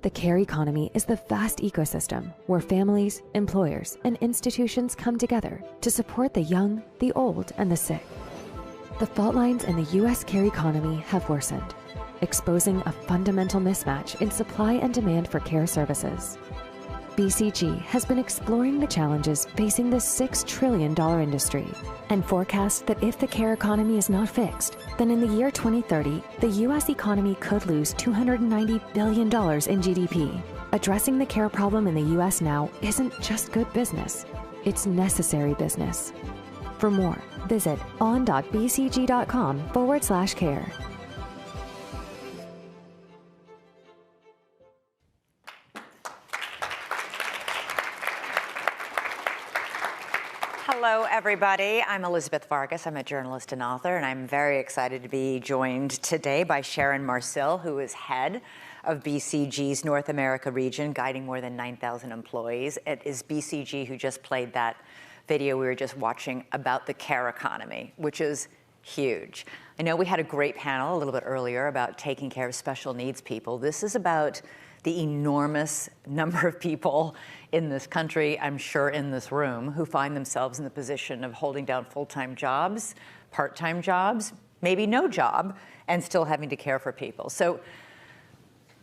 The care economy is the vast ecosystem where families, employers, and institutions come together to support the young, the old, and the sick. The fault lines in the U.S. care economy have worsened, exposing a fundamental mismatch in supply and demand for care services. BCG has been exploring the challenges facing this $6 trillion industry and forecasts that if the care economy is not fixed, then in the year 2030, the U.S. economy could lose $290 billion in GDP. Addressing the care problem in the U.S. now isn't just good business, it's necessary business. For more, visit on.bcg.com/care. Hello, everybody. I'm Elizabeth Vargas. I'm a journalist and author, and I'm very excited to be joined today by Sharon Marcil, who is head of BCG's North America region, guiding more than 9,000 employees. It is BCG who just played that video we were just watching about the care economy, which is huge. I know we had a great panel a little bit earlier about taking care of special needs people. This is about the enormous number of people in this country, I'm sure in this room, who find themselves in the position of holding down full-time jobs, part-time jobs, maybe no job, and still having to care for people. So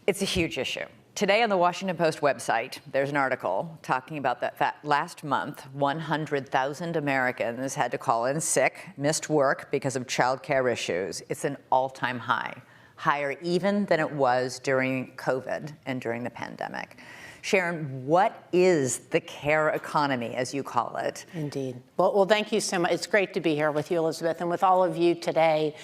it's a huge issue. Today on the Washington Post website, there's an article talking about that last month, 100,000 Americans had to call in sick, missed work because of childcare issues. It's an all-time high, higher even than it was during COVID and during the pandemic. Sharon, what is the care economy, as you call it? Indeed. Well, thank you so much. It's great to be here with you, Elizabeth, and with all of you today.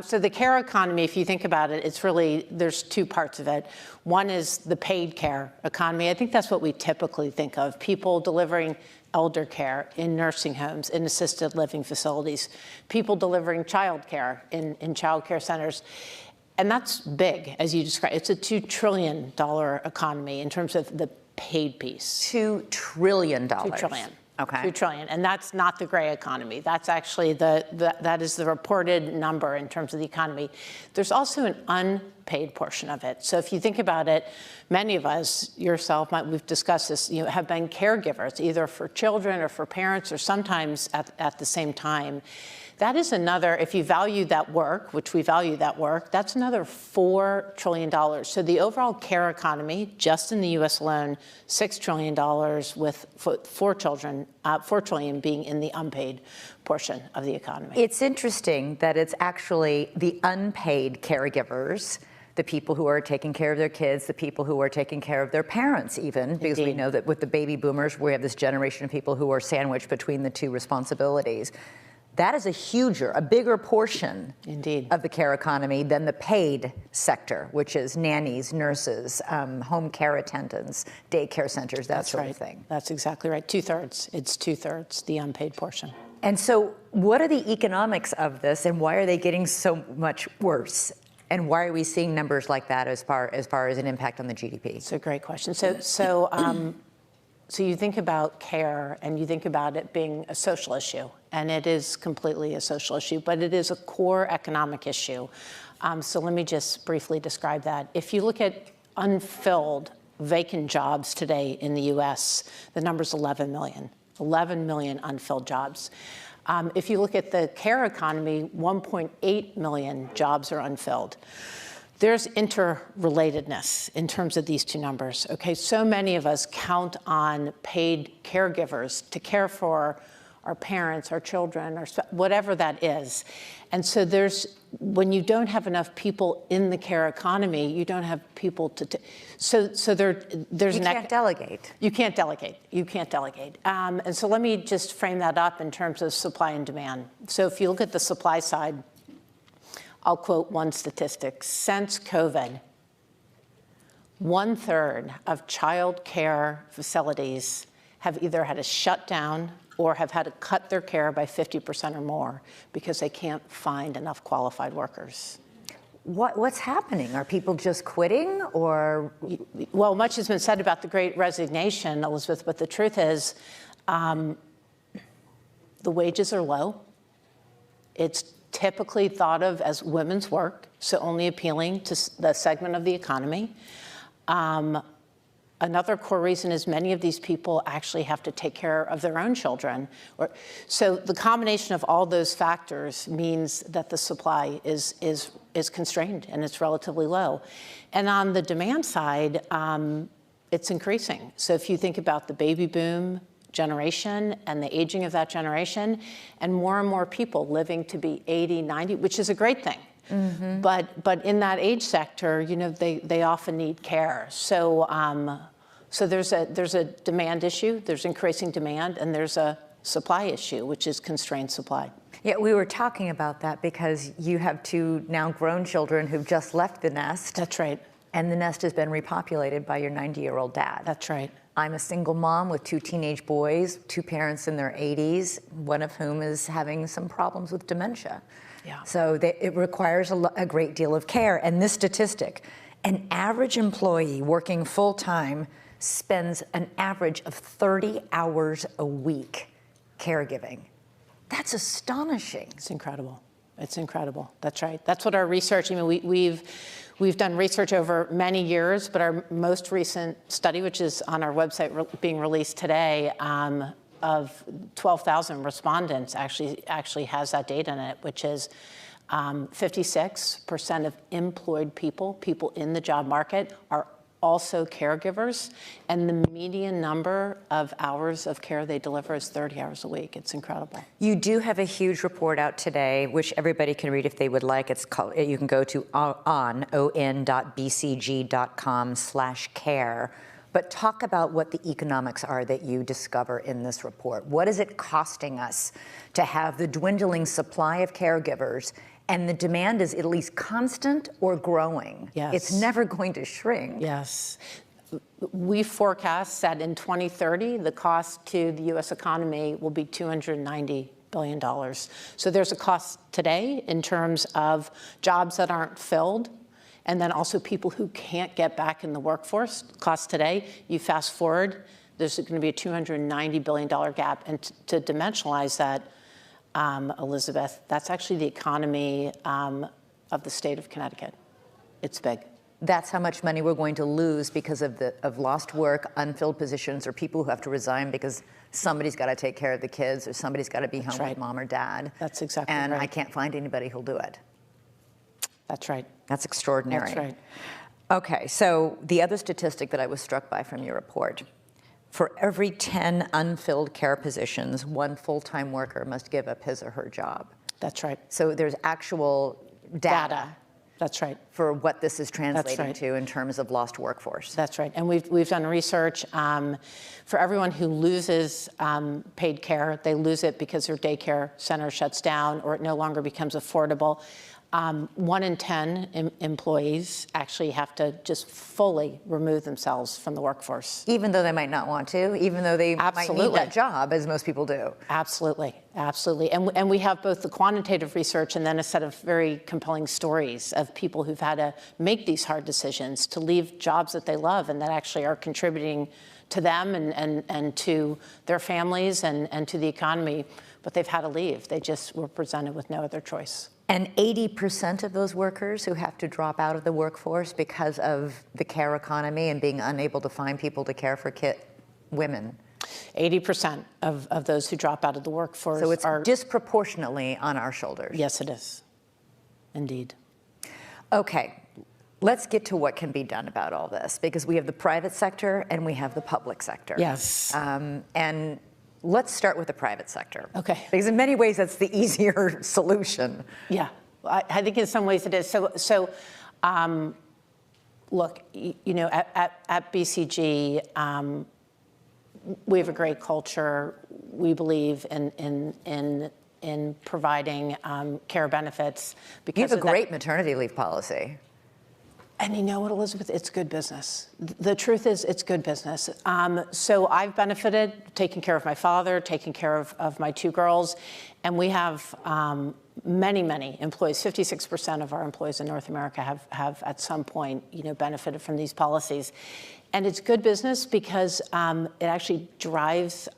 So the care economy, if you think about it, it's really, there's two parts of it. One is the paid care economy. I think that's what we typically think of, people delivering elder care in nursing homes, in assisted living facilities, people delivering child care in child care centers. And that's big, as you described. It's a $2 trillion economy in terms of the paid piece. $2 trillion. $2 trillion. Okay. $2 trillion, and that's not the gray economy. That's actually that is the reported number in terms of the economy. There's also an unpaid portion of it. So if you think about it, many of us, yourself, we've discussed this, have been caregivers, either for children or for parents, or sometimes at the same time. That is another, if you value that work, which we value that work, that's another $4 trillion. So the overall care economy, just in the US alone, $6 trillion with $4 trillion being in the unpaid portion of the economy. It's interesting that it's actually the unpaid caregivers, the people who are taking care of their kids, the people who are taking care of their parents even, because we know that with the baby boomers, we have this generation of people who are sandwiched between the two responsibilities. That is a bigger portion Indeed. Of the care economy than the paid sector, which is nannies, nurses, home care attendants, daycare centers, that sort of thing. That's exactly right. Two-thirds. It's two-thirds, the unpaid portion. And so what are the economics of this, and why are they getting so much worse? And why are we seeing numbers like that as far as an impact on the GDP? It's a great question. So you think about care, and you think about it being a social issue, and it is completely a social issue, but it is a core economic issue. So let me just briefly describe that. If you look at unfilled vacant jobs today in the US, the number's 11 million. 11 million unfilled jobs. If you look at the care economy, 1.8 million jobs are unfilled. There's interrelatedness in terms of these two numbers. Okay, so many of us count on paid caregivers to care for our parents, our children, or whatever that is. And so when you don't have enough people in the care economy, you don't have people to, there's you can't delegate. You can't delegate. You can't delegate. And so let me just frame that up in terms of supply and demand. So if you look at the supply side, I'll quote one statistic. Since COVID, 1/3 of child care facilities have either had to shut down or have had to cut their care by 50% or more because they can't find enough qualified workers. What's happening? Are people just quitting, or? Well, much has been said about the Great Resignation, Elizabeth, but the truth is the wages are low. It's typically thought of as women's work, so only appealing to the segment of the economy. Another core reason is many of these people actually have to take care of their own children. So the combination of all those factors means that the supply is constrained and it's relatively low. And on the demand side, it's increasing. So if you think about the baby boom generation and the aging of that generation, and more people living to be 80, 90, which is a great thing. Mm-hmm. But in that age sector, they often need care. So there's a demand issue, there's increasing demand, and there's a supply issue, which is constrained supply. Yeah, we were talking about that because you have two now grown children who've just left the nest. That's right. And the nest has been repopulated by your 90-year-old dad. That's right. I'm a single mom with two teenage boys, two parents in their 80s, one of whom is having some problems with dementia. Yeah. So it requires a great deal of care. And this statistic, an average employee working full-time spends an average of 30 hours a week caregiving. That's astonishing. It's incredible. It's incredible. That's right. That's what our research, we've done research over many years, but our most recent study, which is on our website being released today, of 12,000 respondents actually has that data in it, which is 56% of employed people in the job market are also caregivers, and the median number of hours of care they deliver is 30 hours a week. It's incredible. You do have a huge report out today, which everybody can read if they would like. It's called, you can go to on.bcg.com/care. But talk about what the economics are that you discover in this report. What is it costing us to have the dwindling supply of caregivers, and the demand is at least constant or growing? Yes. It's never going to shrink. Yes. We forecast that in 2030, the cost to the U.S. economy will be $290 billion. So there's a cost today in terms of jobs that aren't filled, and then also people who can't get back in the workforce. Cost today, you fast forward, there's going to be a $290 billion gap. And to dimensionalize that, Elizabeth, that's actually the economy of the state of Connecticut. It's big. That's how much money we're going to lose because of lost work, unfilled positions, or people who have to resign because somebody's got to take care of the kids or somebody's got to be home with mom or dad. That's exactly right. And I can't find anybody who'll do it. That's right. That's extraordinary. That's right. Okay, so the other statistic that I was struck by from your report, for every 10 unfilled care positions, one full-time worker must give up his or her job. That's right. So there's actual data. That's right. For what this is translating to in terms of lost workforce. That's right. And we've done research for everyone who loses paid care. They lose it because their daycare center shuts down or it no longer becomes affordable. 1 in 10 employees actually have to just fully remove themselves from the workforce. Even though they might not want to, even though they might need that job, as most people do. Absolutely, absolutely. And we have both the quantitative research and then a set of very compelling stories of people who've had to make these hard decisions to leave jobs that they love and that actually are contributing to them and to their families and to the economy, but they've had to leave. They just were presented with no other choice. And 80% of those workers who have to drop out of the workforce because of the care economy and being unable to find people to care for women. 80% of those who drop out of the workforce So it's disproportionately on our shoulders. Yes, it is. Indeed. Okay, let's get to what can be done about all this, because we have the private sector and we have the public sector. Yes. And let's start with the private sector. Okay. Because in many ways, that's the easier solution. Yeah, I think in some ways it is. So look, at BCG, we have a great culture. We believe in providing care benefits. You have a great maternity leave policy. And you know what, Elizabeth? It's good business. The truth is, it's good business. So I've benefited taking care of my father, taking care of my two girls, and we have many employees. 56% of our employees in North America have at some point, benefited from these policies. And it's good business because it actually drives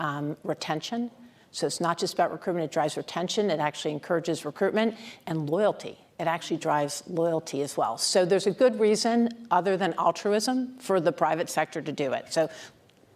retention. So it's not just about recruitment, it drives retention. It actually encourages recruitment and loyalty. it actually drives loyalty as well. So there's a good reason, other than altruism, for the private sector to do it. So,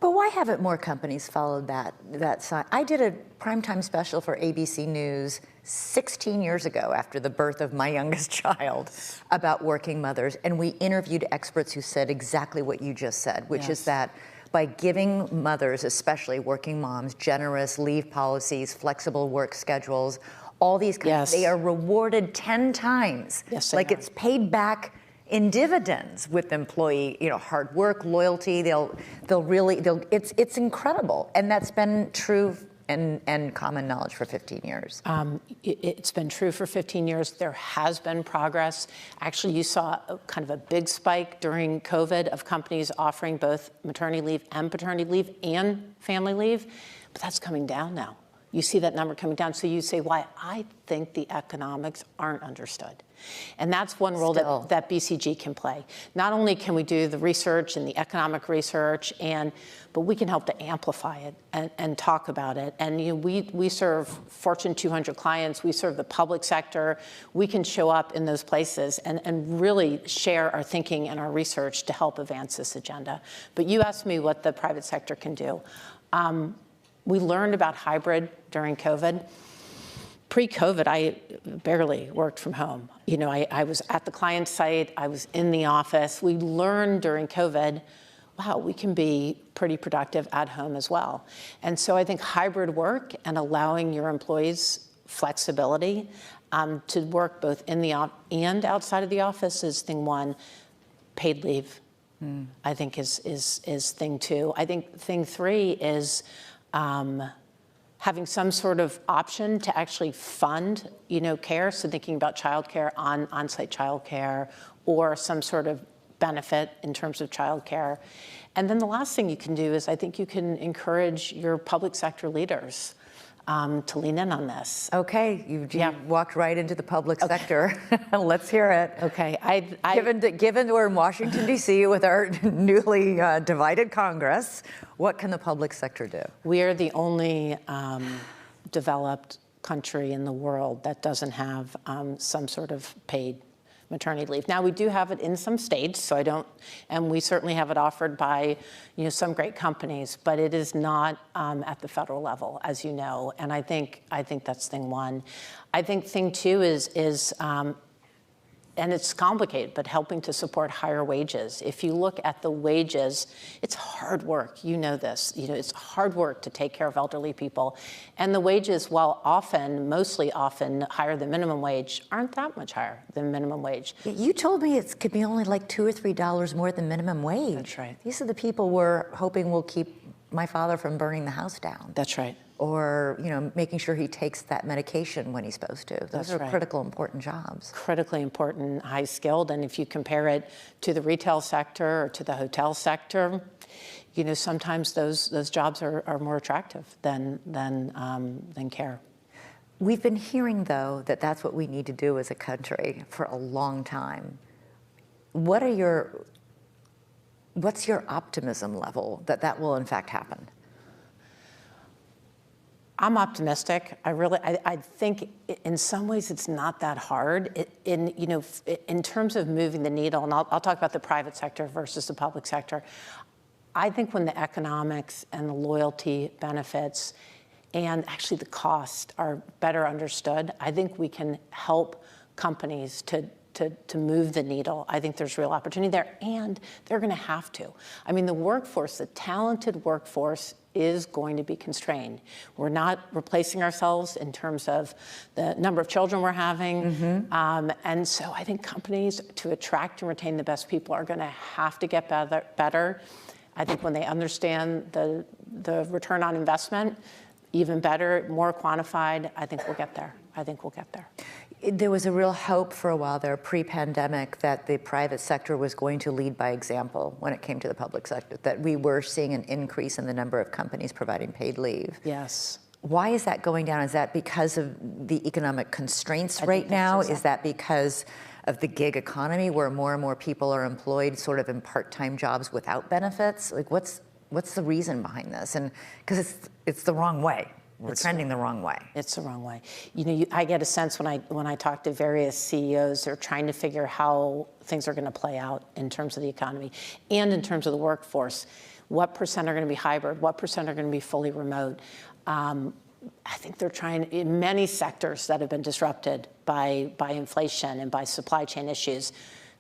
but why haven't more companies followed that sign? I did a primetime special for ABC News 16 years ago after the birth of my youngest child about working mothers, and we interviewed experts who said exactly what you just said, which is that by giving mothers, especially working moms, generous leave policies, flexible work schedules, all these kinds, they are rewarded 10 times. Yes, like it's paid back in dividends with employee, hard work, loyalty. It's incredible, and that's been true and common knowledge for 15 years. It's been true for 15 years. There has been progress. Actually, you saw kind of a big spike during COVID of companies offering both maternity leave and paternity leave and family leave, but that's coming down now. You see that number coming down. So you say, why? I think the economics aren't understood. And that's one role that BCG can play. Not only can we do the research and the economic research, but we can help to amplify it and talk about it. And we serve Fortune 200 clients. We serve the public sector. We can show up in those places and really share our thinking and our research to help advance this agenda. But you asked me what the private sector can do. We learned about hybrid during COVID. Pre-COVID, I barely worked from home. I was at the client site, I was in the office. We learned during COVID, wow, we can be pretty productive at home as well. And so I think hybrid work and allowing your employees flexibility to work both in the and outside of the office is thing one. Paid leave, I think is thing two. I think thing three is having some sort of option to actually fund, care. So thinking about childcare, on-site childcare, or some sort of benefit in terms of childcare. And then the last thing you can do is I think you can encourage your public sector leaders to lean in on this. Okay, you walked right into the public sector. Let's hear it. Okay, given we're in Washington, D.C. with our newly divided Congress, what can the public sector do? We are the only developed country in the world that doesn't have some sort of paid maternity leave. Now, we do have it in some states, and we certainly have it offered by, some great companies, but it is not at the federal level, as you know, and I think that's thing one. I think thing two is and it's complicated, but helping to support higher wages. If you look at the wages, it's hard work. You know this. It's hard work to take care of elderly people. And the wages, while mostly often higher than minimum wage, aren't that much higher than minimum wage. You told me it could be only like $2 or $3 more than minimum wage. That's right. These are the people we're hoping will keep my father from burning the house down. That's right. Or, making sure he takes that medication when he's supposed to. Those are critical, important jobs. Critically important, high skilled, and if you compare it to the retail sector or to the hotel sector, sometimes those jobs are more attractive than care. We've been hearing, though, that that's what we need to do as a country for a long time. What's your optimism level that will in fact happen? I'm optimistic. I think in some ways it's not that hard. In terms of moving the needle, and I'll talk about the private sector versus the public sector. I think when the economics and the loyalty benefits and actually the cost are better understood, I think we can help companies to move the needle. I think there's real opportunity there, and they're going to have to. I mean, the talented workforce is going to be constrained. We're not replacing ourselves in terms of the number of children we're having. And so I think companies, to attract and retain the best people, are going to have to get better. I think when they understand the return on investment, even better, more quantified, I think we'll get there. There was a real hope for a while there, pre-pandemic, that the private sector was going to lead by example when it came to the public sector, that we were seeing an increase in the number of companies providing paid leave. Yes. Why is that going down? Is that because of the economic constraints right now? Is that because of the gig economy where more and more people are employed sort of in part-time jobs without benefits? Like, what's the reason behind this? And because it's the wrong way. we're trending the wrong way. It's the wrong way. You know, I get a sense when I talk to various CEOs, they're trying to figure how things are going to play out in terms of the economy and in terms of the workforce. What percent are going to be hybrid? What percent are going to be fully remote? I think they're trying, in many sectors that have been disrupted by inflation and by supply chain issues,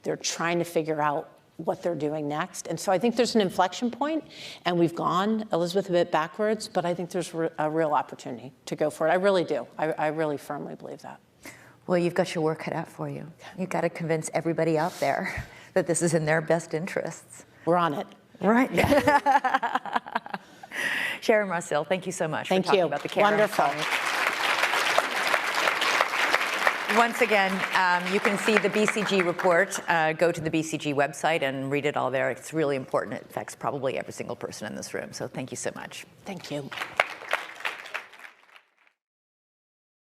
they're trying to figure out what they're doing next. And so I think there's an inflection point, and we've gone, Elizabeth, a bit backwards, but I think there's a real opportunity to go for it. I really do. I really firmly believe that. Well, you've got your work cut out for you. You've got to convince everybody out there that this is in their best interests. We're on it. Right. Yeah. Sharon Marcil, thank you so much for talking about the care. Wonderful. Once again, you can see the BCG report. Go to the BCG website and read it all there. It's really important. It affects probably every single person in this room. So thank you so much. Thank you.